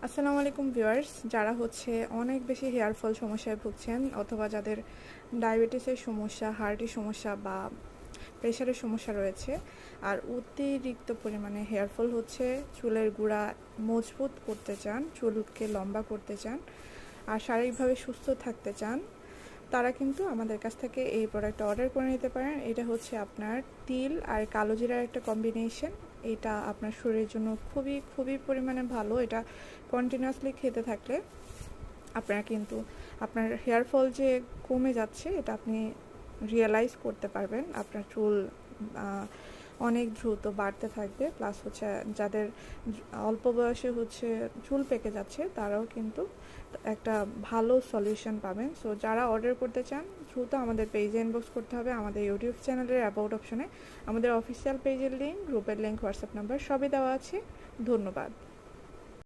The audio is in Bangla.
আসসালামু আলাইকুম ভিউয়ার্স, যারা অনেক বেশি হেয়ার ফল সমস্যায় ভুগছেন অথবা যাদের ডায়াবেটিসের সমস্যা, হার্টের সমস্যা বা প্রেশারের সমস্যা রয়েছে আর অতিরিক্ত পরিমাণে হেয়ার ফল হচ্ছে, চুলের গোড়া মজবুত করতে চান, চুলকে লম্বা করতে চান আর শারীরিকভাবে সুস্থ থাকতে চান, তারা কিন্তু আমাদের কাছ থেকে এই প্রোডাক্টটা অর্ডার করে নিতে পারেন। এটা হচ্ছে আপনার তিল আর কালো জিরার একটা কম্বিনেশন। এটা আপনার শরীরের জন্য খুবই খুবই পরিমাণে ভালো। এটা কন্টিনিউয়াসলি খেতে থাকলে আপনারা কিন্তু আপনার হেয়ার ফল যে কমে যাচ্ছে এটা আপনি রিয়েলাইজ করতে পারবেন। আপনার চুল অনেক দ্রুত বাড়তে থাকবে। প্লাস যাদের অল্প বয়সে চুল পেকে যাচ্ছে তারাও কিন্তু একটা ভালো সলিউশন পাবেন। সো যারা অর্ডার করতে চান দ্রুত আমাদের পেজে ইনবক্স করতে হবে। আমাদের ইউটিউব চ্যানেলের অ্যাবাউট অপশনে আমাদের অফিসিয়াল পেজের লিঙ্ক, গ্রুপের লিঙ্ক, হোয়াটসঅ্যাপ নাম্বার সবই দেওয়া আছে। ধন্যবাদ।